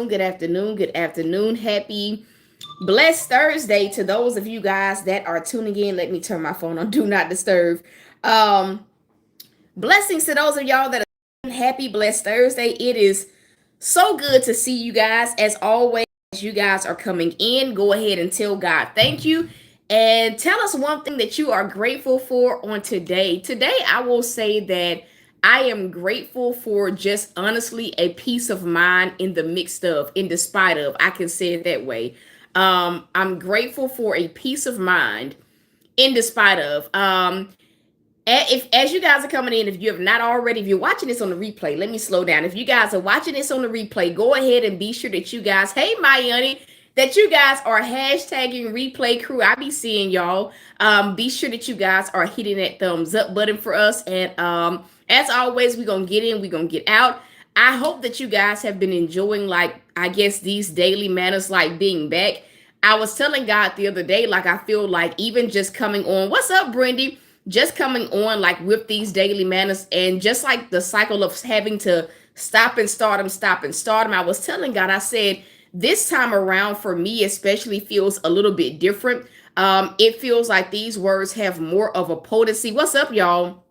afternoon. Good afternoon. Good afternoon. Happy blessed Thursday to those of you guys that are tuning in. Let me turn my phone on Do Not Disturb. Um, Blessings to those of y'all that are happy blessed Thursday. It is so good to see you guys. As always, you guys are coming in. Go ahead and tell God thank you. And tell us one thing that you are grateful for on today. Today, I will say that I am grateful for just honestly a peace of mind in the midst of, in despite of, I can say it that way. I'm grateful for a peace of mind in despite of. If as you guys are coming in, if you have not already, if you're watching this on the replay, let me slow down. If you guys are watching this on the replay, go ahead and be sure that you guys, hey Mayani, that you guys are hashtagging replay crew. I be seeing y'all. Be sure that you guys are hitting that thumbs up button for us. And as always, we're gonna get in, we're gonna get out. I hope that you guys have been enjoying, like, I guess these daily manners, like being back. I was telling God the other day, like, I feel like even just coming on, what's up, Brendy? Just coming on, like, with these daily manners and just like the cycle of having to stop and start them, stop and start them. I was telling God, I said, this time around for me especially feels a little bit different. It feels like these words have more of a potency. What's up, y'all?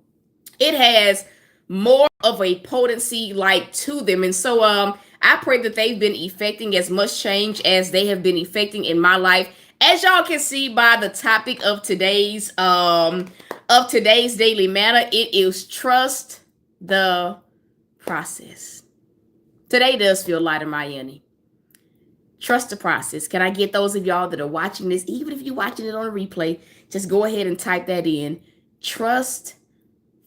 It has more of a potency like to them. And so I pray that they've been effecting as much change as they have been effecting in my life. As y'all can see by the topic of today's daily manna, it is trust the process. Today does feel lighter, Miami. Trust the process. Can I get those of y'all that are watching this, even if you're watching it on a replay, just go ahead and type that in. Trust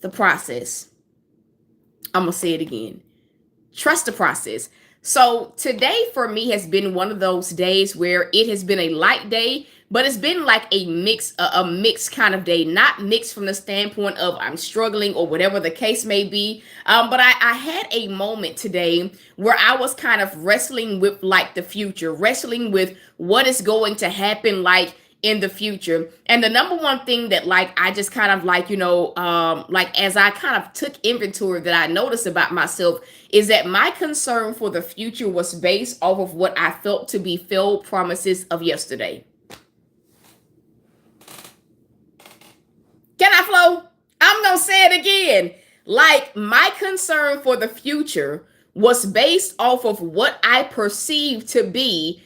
the process. I'm going to say it again. Trust the process. So today for me has been one of those days where it has been a light day, but it's been like a mixed kind of day. Not mixed from the standpoint of I'm struggling or whatever the case may be. But I had a moment today where I was kind of wrestling with like the future, wrestling with what is going to happen like in the future. And the number one thing that like I just kind of like, like as I kind of took inventory that I noticed about myself is that my concern for the future was based off of what I felt to be failed promises of yesterday. Can I flow? I'm gonna say it again. Like my concern for the future was based off of what I perceived to be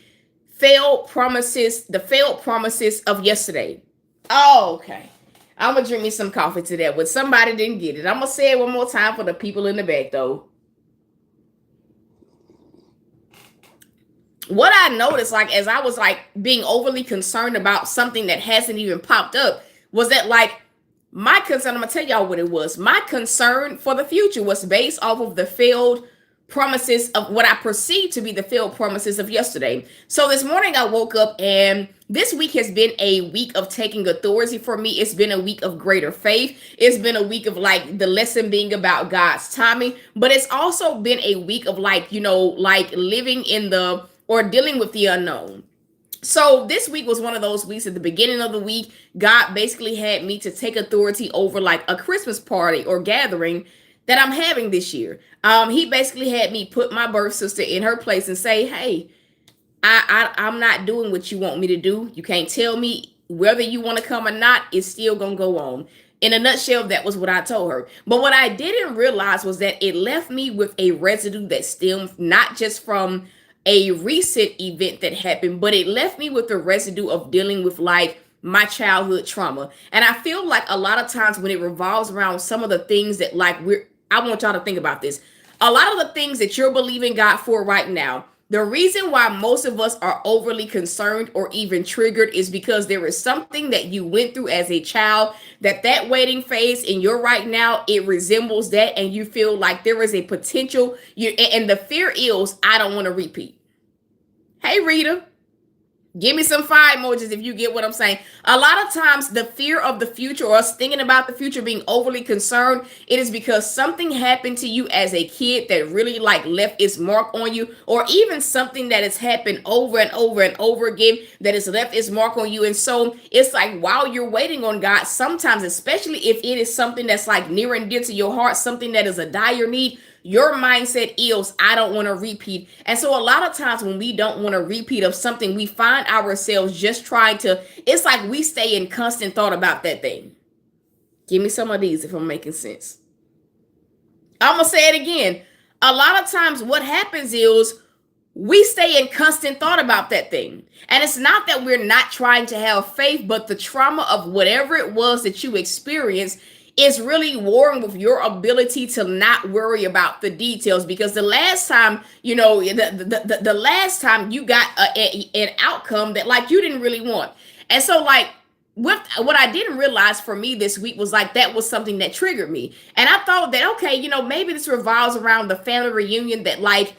failed promises, the failed promises of yesterday. Oh, okay. I'm gonna drink me some coffee to that. But somebody didn't get it. I'm gonna say it one more time for the people in the back though. What I noticed, like as I was like being overly concerned about something that hasn't even popped up, was that like my concern, I'm gonna tell y'all what it was. My concern for the future was based off of the failed promises of what I perceived to be the failed promises of yesterday. So this morning I woke up and this week has been a week of taking authority for me. It's been a week of greater faith. It's been a week of like the lesson being about God's timing, but it's also been a week of like, like living in the or dealing with the unknown. So this week was one of those weeks at the beginning of the week, God basically had me to take authority over like a Christmas party or gathering that I'm having this year. He basically had me put my birth sister in her place and say, hey, I'm not doing what you want me to do. You can't tell me whether you want to come or not. It's still going to go on. In a nutshell, that was what I told her. But what I didn't realize was that it left me with a residue that stemmed not just from a recent event that happened, but it left me with the residue of dealing with like my childhood trauma. And I feel like a lot of times when it revolves around some of the things that like I want y'all to think about this. A lot of the things that you're believing God for right now, the reason why most of us are overly concerned or even triggered is because there is something that you went through as a child that waiting phase in your right now, it resembles that. And you feel like there is a potential and the fear is, I don't want to repeat. Hey, Rita, give me some fire emojis if you get what I'm saying. A lot of times the fear of the future or us thinking about the future, being overly concerned, it is because something happened to you as a kid that really like left its mark on you, or even something that has happened over and over and over again that has left its mark on you. And so it's like while you're waiting on God, sometimes, especially if it is something that's like near and dear to your heart, something that is a dire need, your mindset is, I don't want to repeat. And so a lot of times when we don't want to repeat of something, we find ourselves just trying to, it's like we stay in constant thought about that thing. Give me some of these if I'm making sense. I'm going to say it again. A lot of times what happens is we stay in constant thought about that thing. And it's not that we're not trying to have faith, but the trauma of whatever it was that you experienced is really warring with your ability to not worry about the details. Because the last time, the last time you got an outcome that like you didn't really want. And so like, what I didn't realize for me this week was like that was something that triggered me. And I thought that, okay, maybe this revolves around the family reunion that like,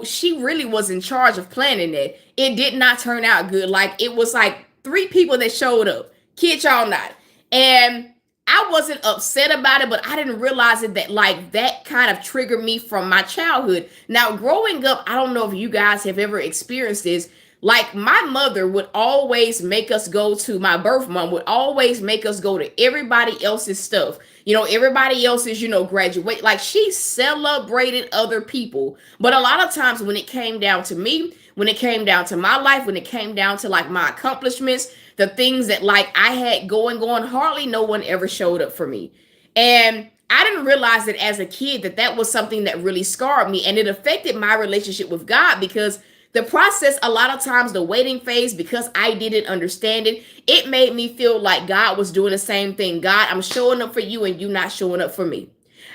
she really was in charge of planning it. It did not turn out good. Like it was like 3 people that showed up. Kid y'all not. And I wasn't upset about it, but I didn't realize it that like that kind of triggered me from my childhood. Now, growing up, I don't know if you guys have ever experienced this. Like my mother would always make us go to, my birth mom would always make us go to everybody else's stuff. Everybody else's, graduate. Like she celebrated other people. But a lot of times when it came down to me, when it came down to my life, when it came down to like my accomplishments, the things that like I had going on, hardly no one ever showed up for me. And I didn't realize that as a kid that was something that really scarred me. And it affected my relationship with God because the process, a lot of times the waiting phase, because I didn't understand it, it made me feel like God was doing the same thing. God, I'm showing up for you and you not showing up for me.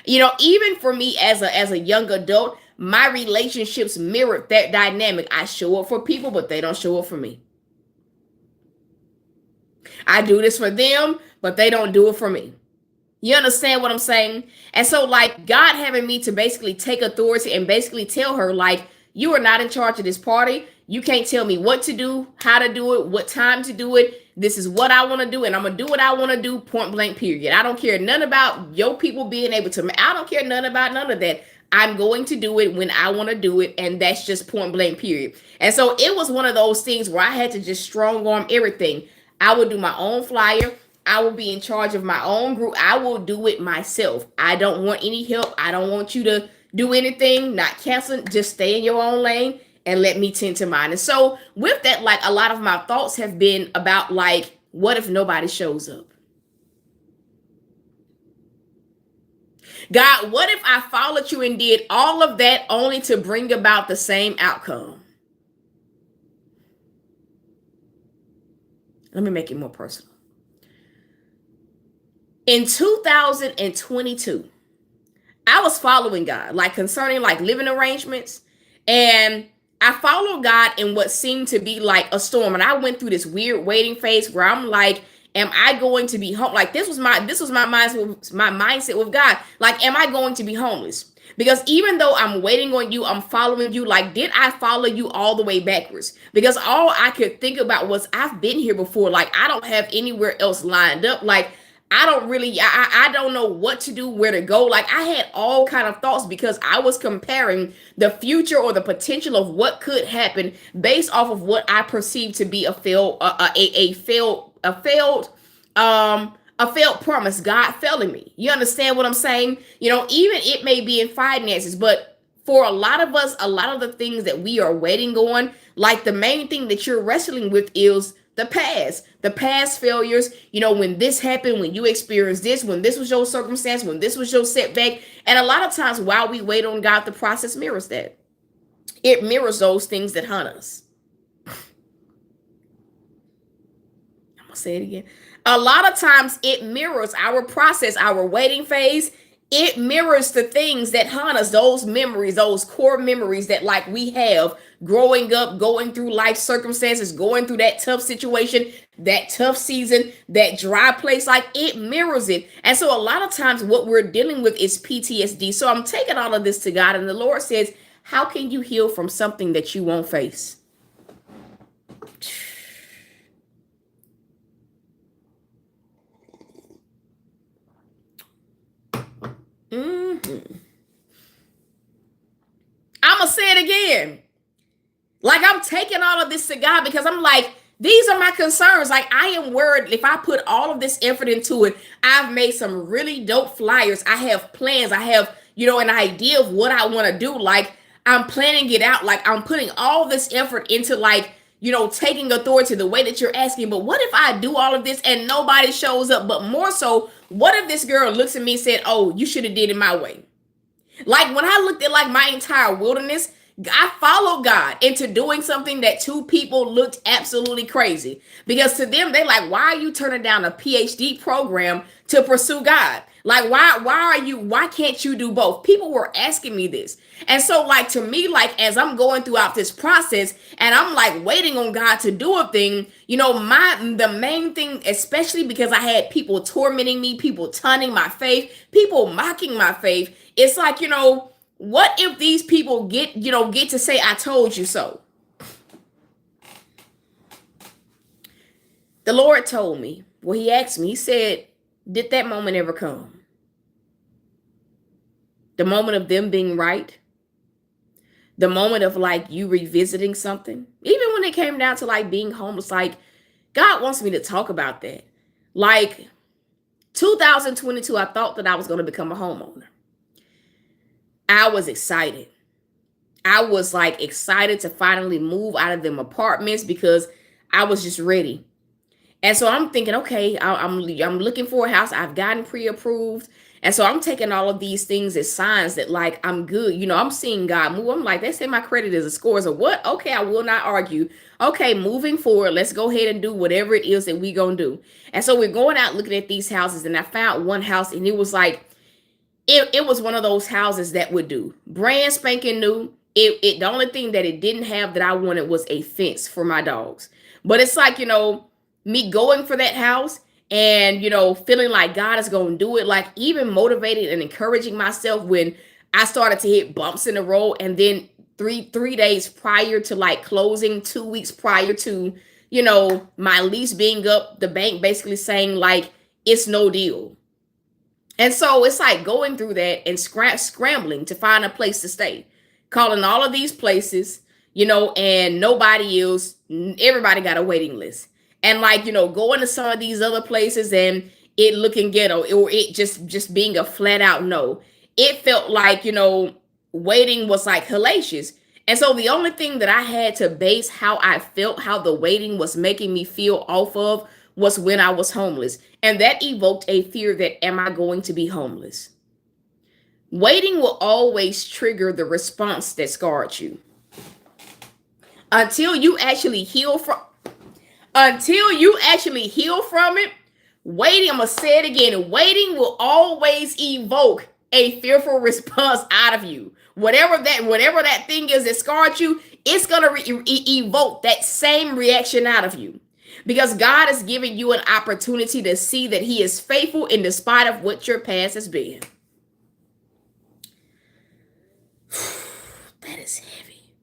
Even for me as a young adult, my relationships mirrored that dynamic. I show up for people, but they don't show up for me. I do this for them, but they don't do it for me. You understand what I'm saying? And so like God having me to basically take authority and basically tell her like, you are not in charge of this party. You can't tell me what to do, how to do it, what time to do it. This is what I want to do, and I'm going to do what I want to do, point blank, period. I don't care none about your people being able to, I don't care none about none of that. I'm going to do it when I want to do it, and that's just point blank, period. And so it was one of those things where I had to just strong arm everything. I would do my own flyer. I will be in charge of my own group. I will do it myself. I don't want any help. I don't want you to do anything, not cancel, just stay in your own lane and let me tend to mine. And so with that, like a lot of my thoughts have been about like, what if nobody shows up? God, what if I followed you and did all of that only to bring about the same outcome? Let me make it more personal. In 2022, I was following God, like concerning like living arrangements. And I followed God in what seemed to be like a storm. And I went through this weird waiting phase where I'm like, am I going to be home? Like this was my mindset with God. Like, am I going to be homeless? Because even though I'm waiting on you, I'm following you. Like, did I follow you all the way backwards? Because all I could think about was I've been here before. Like, I don't have anywhere else lined up. Like, I don't know what to do, where to go. Like I had all kind of thoughts because I was comparing the future or the potential of what could happen based off of what I perceived to be a failed promise, God failing me. You understand what I'm saying? Even it may be in finances, but for a lot of us, a lot of the things that we are waiting on, like the main thing that you're wrestling with is the past failures, when this happened, when you experienced this, when this was your circumstance, when this was your setback. And a lot of times while we wait on God, the process mirrors that. It mirrors those things that haunt us. I'm going to say it again. A lot of times it mirrors our process, our waiting phase. It mirrors the things that haunt us, those memories, those core memories that like we have growing up, going through life circumstances, going through that tough situation, that tough season, that dry place, like it mirrors it. And so a lot of times what we're dealing with is PTSD. So I'm taking all of this to God, and the Lord says, how can you heal from something that you won't face? I'm going to say it again. Like I'm taking all of this to God because I'm like, these are my concerns. Like I am worried if I put all of this effort into it. I've made some really dope flyers. I have plans. I have, an idea of what I want to do. Like, I'm planning it out. Like, I'm putting all this effort into, like, taking authority the way that you're asking. But what if I do all of this and nobody shows up? But more so, what if this girl looks at me and said, oh, you should have did it my way? Like, when I looked at, like, my entire wilderness, I followed God into doing something that two people looked absolutely crazy. Because to them, they like, why are you turning down a PhD program to pursue God? Like, why can't you do both? People were asking me this. And so, like, to me, like, as I'm going throughout this process and I'm like waiting on God to do a thing, the main thing, especially because I had people tormenting me, people taunting my faith, people mocking my faith, it's like, what if these people get to say, I told you so? The Lord told me, well, he asked me, he said, did that moment ever come? The moment of them being right? The moment of, like, you revisiting something? Even when it came down to, like, being homeless, like, God wants me to talk about that. Like, 2022, I thought that I was going to become a homeowner. I was excited. I was, like, excited to finally move out of them apartments because I was just ready. And so I'm thinking, okay, I'm looking for a house. I've gotten pre-approved. And so I'm taking all of these things as signs that, like, I'm good. I'm seeing God move. I'm like, they say my credit is a scores or what? Okay, I will not argue. Okay, moving forward, let's go ahead and do whatever it is that we gonna do. And so we're going out looking at these houses, and I found one house, and it was like, it was one of those houses that would do. Brand spanking new. The only thing that it didn't have that I wanted was a fence for my dogs. But it's like, me going for that house and, feeling like God is going to do it, like even motivated and encouraging myself when I started to hit bumps in the road. And then three days prior to, like, closing, 2 weeks prior to, my lease being up, the bank basically saying, like, it's no deal. And so it's like going through that and scrambling to find a place to stay, calling all of these places, and nobody else, everybody got a waiting list. And, like, going to some of these other places and it looking ghetto, or it just being a flat out no. It felt like, waiting was like hellacious. And so the only thing that I had to base how I felt, how the waiting was making me feel off of, was when I was homeless. And that evoked a fear that, am I going to be homeless? Waiting will always trigger the response that scarred you. Until you actually heal from it, waiting, I'm going to say it again, waiting will always evoke a fearful response out of you. Whatever that thing is that scarred you, it's going to evoke that same reaction out of you. Because God is giving you an opportunity to see that he is faithful in despite of what your past has been. That is heavy.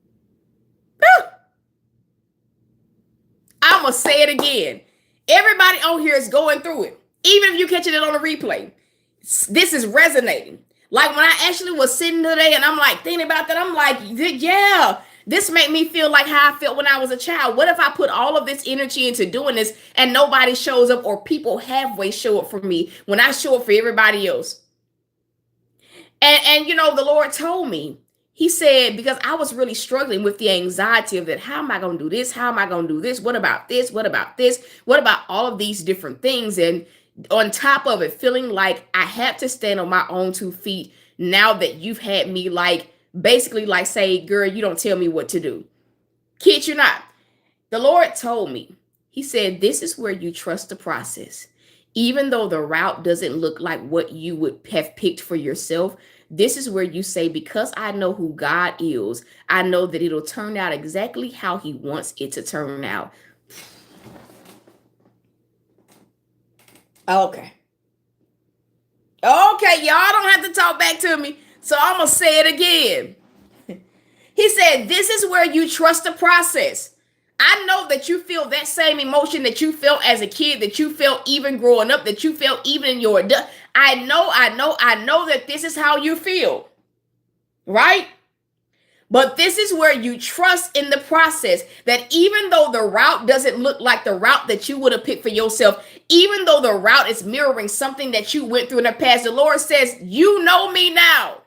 I'm going to say it again. Everybody on here is going through it. Even if you're catching it on a replay, this is resonating. Like, when I actually was sitting today and I'm like thinking about that, I'm like, yeah, this made me feel like how I felt when I was a child. What if I put all of this energy into doing this and nobody shows up, or people halfway show up for me when I show up for everybody else? And the Lord told me, he said, because I was really struggling with the anxiety of that. How am I going to do this? How am I going to do this? What about this? What about this? What about all of these different things? And on top of it, feeling like I had to stand on my own 2 feet now that you've had me, like, basically, like, say, girl, you don't tell me what to do. Kid you not. The Lord told me, he said, this is where you trust the process. Even though the route doesn't look like what you would have picked for yourself, this is where you say, because I know who God is, I know that it'll turn out exactly how he wants it to turn out. Okay, y'all don't have to talk back to me. So I'm going to say it again. He said, this is where you trust the process. I know that you feel that same emotion that you felt as a kid, that you felt even growing up, that you felt even in your adult. I know that this is how you feel, right? But this is where you trust in the process, that even though the route doesn't look like the route that you would have picked for yourself, even though the route is mirroring something that you went through in the past, the Lord says, you know me now.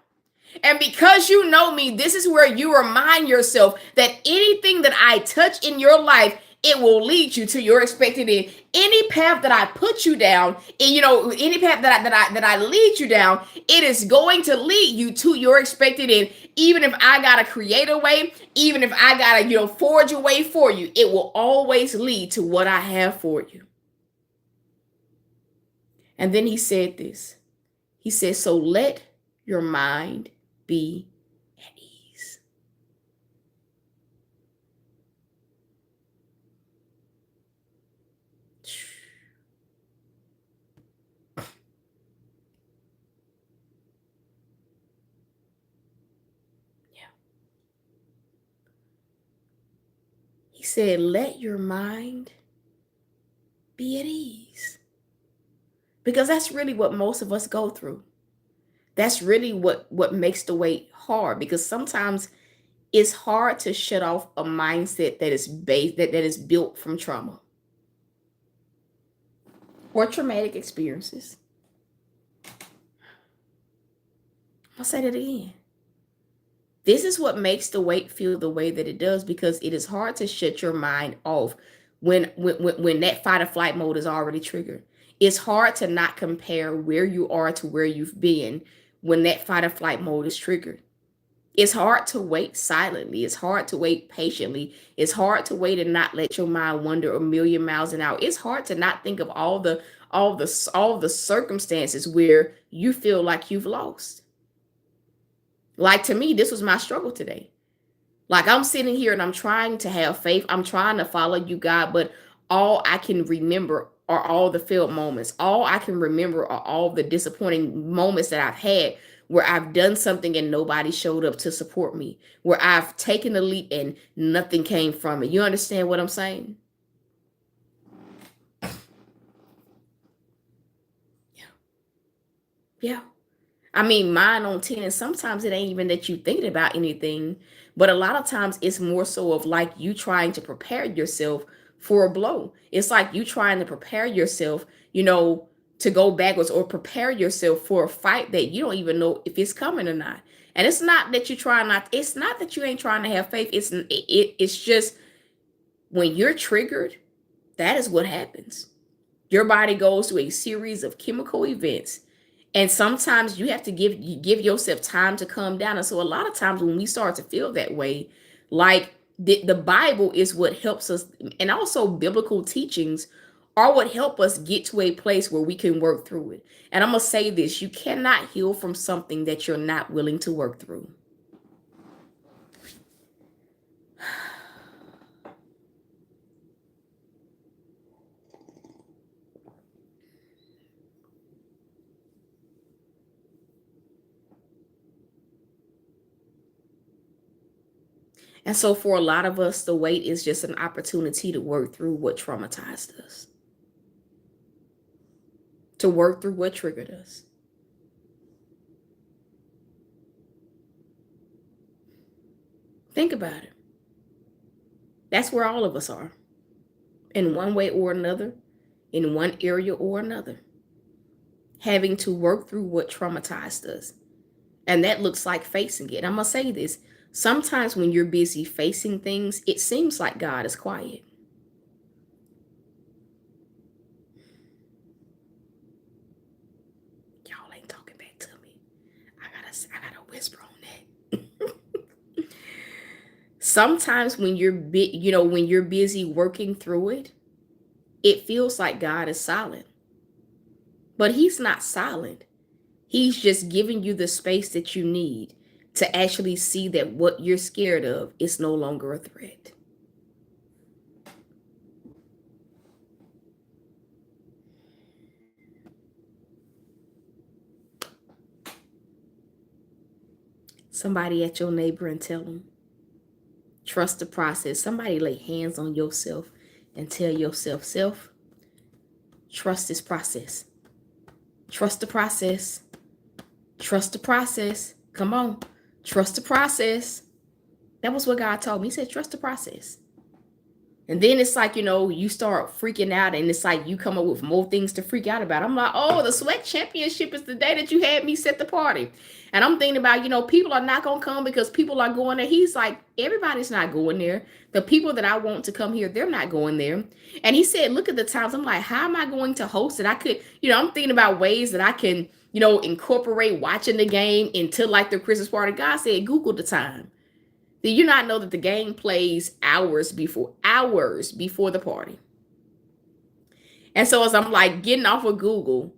And because you know me, this is where you remind yourself that anything that I touch in your life, it will lead you to your expected end. Any path that I put you down, and any path that I lead you down, it is going to lead you to your expected end. Even if I gotta create a way, even if I gotta, forge a way for you, it will always lead to what I have for you. And then he said this. He said, so let your mind be at ease. Yeah. He said, let your mind be at ease. Because that's really what most of us go through. That's really what makes the wait hard, because sometimes it's hard to shut off a mindset that is based that is built from trauma or traumatic experiences. I'll say that again. This is what makes the wait feel the way that it does, because it is hard to shut your mind off when that fight or flight mode is already triggered. It's hard to not compare where you are to where you've been when that fight or flight mode is triggered. It's hard to wait silently. It's hard to wait patiently. It's hard to wait and not let your mind wander a million miles an hour. It's hard to not think of all the circumstances where you feel like you've lost. Like, to me, this was my struggle today. Like, I'm sitting here and I'm trying to have faith. I'm trying to follow you, God, but all I can remember are all the failed moments. All I can remember are all the disappointing moments that I've had where I've done something and nobody showed up to support me, where I've taken a leap and nothing came from it. You understand what I'm saying? Yeah. Yeah. I mean, mine on 10, and sometimes it ain't even that you thinking about anything, but a lot of times it's more so of like you trying to prepare yourself for a blow. It's like you trying to prepare yourself, to go backwards, or prepare yourself for a fight that you don't even know if it's coming or not. And it's not that you try not, it's not that you ain't trying to have faith. It's just when you're triggered, that is what happens. Your body goes through a series of chemical events, and sometimes you have to give yourself time to calm down. And so a lot of times when we start to feel that way, like the Bible is what helps us, and also biblical teachings are what help us get to a place where we can work through it. And I'm going to say this, you cannot heal from something that you're not willing to work through. And so for a lot of us, the wait is just an opportunity to work through what traumatized us, to work through what triggered us. Think about it. That's where all of us are, in one way or another, in one area or another, having to work through what traumatized us. And that looks like facing it. I'm going to say this. Sometimes when you're busy facing things, it seems like God is quiet. Y'all ain't talking back to me. I gotta whisper on that. Sometimes when you're busy working through it, it feels like God is silent. But he's not silent. He's just giving you the space that you need to actually see that what you're scared of is no longer a threat. Somebody at your neighbor and tell them, trust the process. Somebody lay hands on yourself and tell yourself, self, trust this process. Trust the process. Trust the process. Come on. Trust the process. That was what God told me. He said, trust the process. And then it's like, you start freaking out and it's like you come up with more things to freak out about. I'm like, oh, the sweat championship is the day that you had me set the party. And I'm thinking about, people are not going to come because people are going there. He's like, everybody's not going there. The people that I want to come here, they're not going there. And he said, look at the times. I'm like, how am I going to host it? I could, I'm thinking about ways that I can, incorporate watching the game into like the Christmas party. God said, Google the time. Do you not know that the game plays hours before the party? And so as I'm like getting off of Google,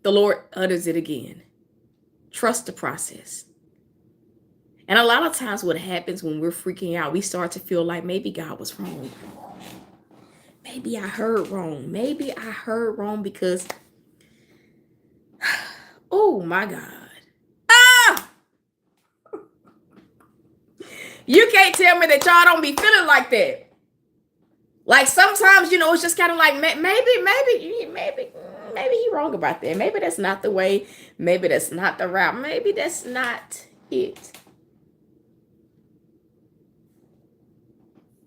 the Lord utters it again. Trust the process. And a lot of times what happens when we're freaking out, we start to feel like maybe God was wrong. Maybe I heard wrong. Maybe I heard wrong because, oh my God. You can't tell me that y'all don't be feeling like that. Like sometimes, it's just kind of like maybe he wrong about that. Maybe that's not the way. Maybe that's not the route. Maybe that's not it.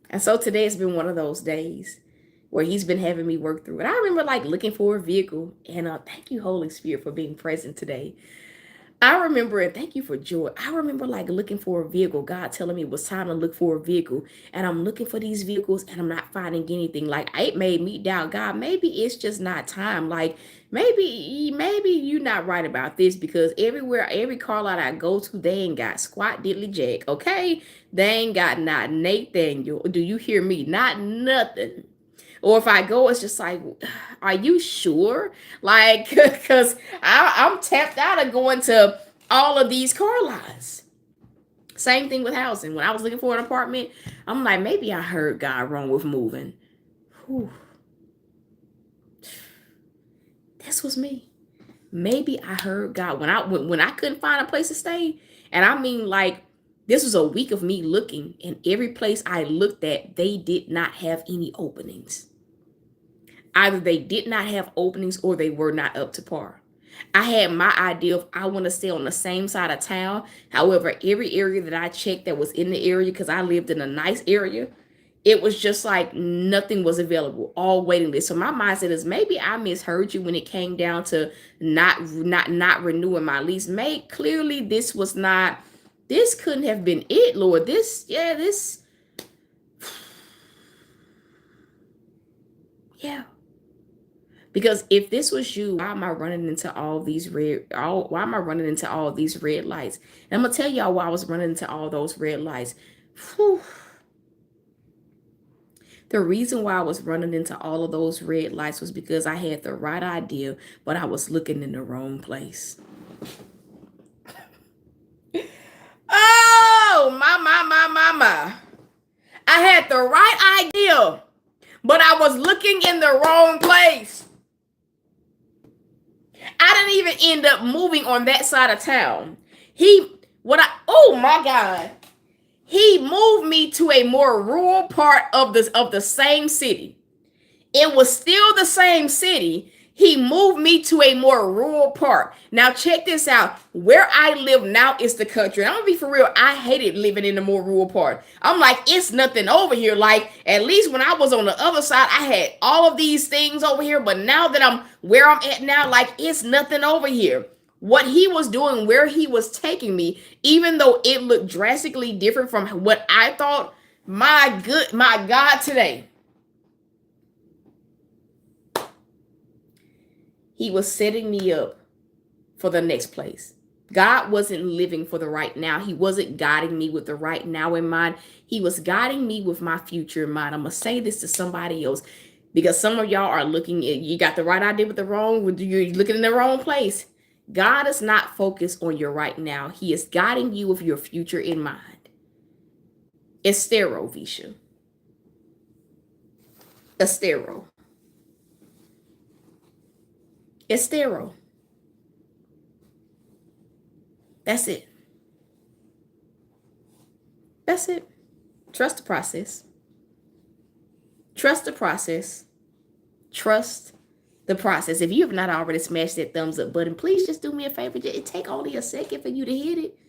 And so today has been one of those days where he's been having me work through it. I remember like looking for a vehicle, and thank you, Holy Spirit, for being present today. I remember, and thank you for joy. I remember like looking for a vehicle, God telling me it was time to look for a vehicle. And I'm looking for these vehicles and I'm not finding anything. Like it made me doubt, God, maybe it's just not time. Like maybe you're not right about this, because every car lot I go to, they ain't got squat diddly jack. Okay. They ain't got not Nathaniel. Do you hear me? Not nothing. Or if I go, it's just like, are you sure? Like, because I'm tapped out of going to all of these car lots. Same thing with housing. When I was looking for an apartment, I'm like, maybe I heard God wrong with moving. Whew. This was me. Maybe I heard God when I couldn't find a place to stay. And I mean, like, this was a week of me looking, and every place I looked at, they did not have any openings. Either they did not have openings or they were not up to par. I had my idea of I want to stay on the same side of town. However, every area that I checked that was in the area, because I lived in a nice area, it was just like nothing was available, all waiting list. So my mindset is maybe I misheard you when it came down to not renewing my lease. Clearly this couldn't have been it, Lord. Yeah. Because if this was you, why am I running into all these red lights? And I'm gonna tell y'all why I was running into all those red lights. Whew. The reason why I was running into all of those red lights was because I had the right idea, but I was looking in the wrong place. Oh, my. I had the right idea, but I was looking in the wrong place. I didn't even end up moving on that side of town. Oh my God. He moved me to a more rural part of the same city. It was still the same city. He moved me to a more rural part. Now check this out. Where I live now is the country. I'm gonna be for real. I hated living in the more rural part. I'm like, it's nothing over here. Like, at least when I was on the other side, I had all of these things over here. But now that I'm where I'm at now, like, it's nothing over here. What he was doing, where he was taking me, even though it looked drastically different from what I thought, my God, today. He was setting me up for the next place. God wasn't living for the right now. He wasn't guiding me with the right now in mind. He was guiding me with my future in mind. I'm going to say this to somebody else, because some of y'all are you got the right idea with the wrong, you're looking in the wrong place. God is not focused on your right now. He is guiding you with your future in mind. Estero, Visha. Estero. Estero. That's it. That's it. Trust the process. Trust the process. Trust the process. If you have not already smashed that thumbs up button, please just do me a favor. It take only a second for you to hit it.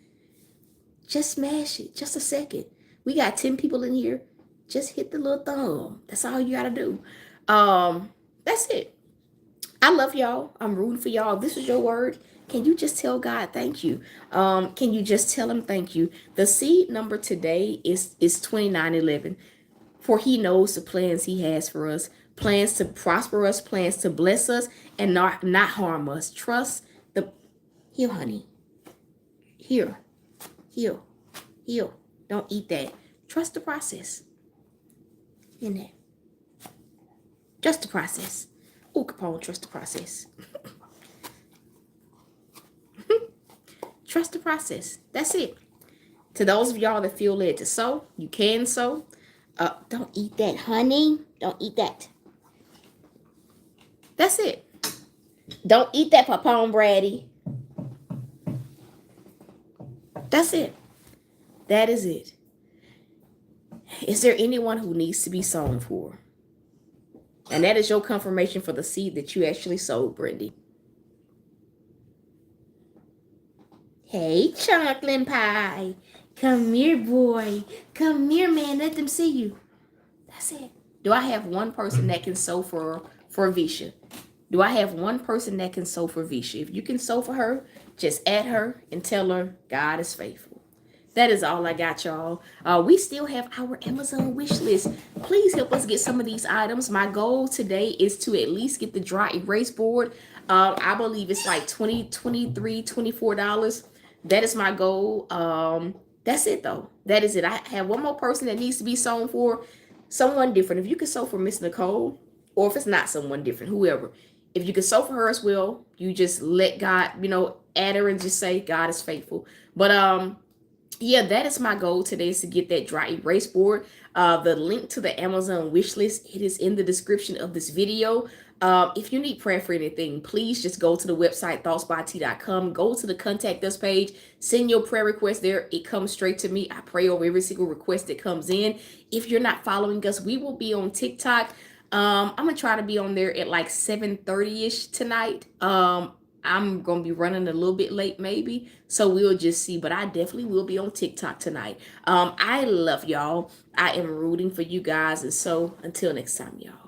Just smash it. Just a second. We got 10 people in here. just hit the little thumb. That's all you gotta do. That's it. I love y'all. I'm rooting for y'all. If this is your word, can you just tell God thank you? Can you just tell him thank you? The seed number today is 2911. For he knows the plans he has for us, plans to prosper us, plans to bless us, and not harm us. Trust the here, honey. Here, here, here. Don't eat that. Trust the process. In that. Trust the process. Oh, Capone, trust the process. Trust the process. That's it. To those of y'all that feel led to sow, you can sow. Don't eat that, honey. Don't eat that. That's it. Don't eat that, Papone Brady. That's it. That is it. Is there anyone who needs to be sown for? And that is your confirmation for the seed that you actually sowed, Brandy. Hey, chocolate pie. Come here, boy. Come here, man. Let them see you. That's it. Do I have one person that can sow for Visha? Do I have one person that can sow for Visha? If you can sow for her, just add her and tell her God is faithful. That is all I got, y'all. We still have our Amazon wish list. Please help us get some of these items. My goal today is to at least get the dry erase board. I believe it's like $20, $23, $24. That is my goal. That's it, though. That is it. I have one more person that needs to be sown for. Someone different. If you can sow for Miss Nicole, or if it's not someone different, whoever. If you can sow for her as well, you just let God, add her and just say God is faithful. But yeah, that is my goal today, is to get that dry erase board. The link to the Amazon wish list, it is in the description of this video. If you need prayer for anything, please just go to the website, thoughtsbyT.com. Go to the contact us page. Send your prayer request there. It comes straight to me. I pray over every single request that comes in. If you're not following us, we will be on TikTok. I'm going to try to be on there at like 7:30-ish tonight. I'm going to be running a little bit late maybe, so we'll just see, but I definitely will be on TikTok tonight. I love y'all. I am rooting for you guys, and so until next time, y'all.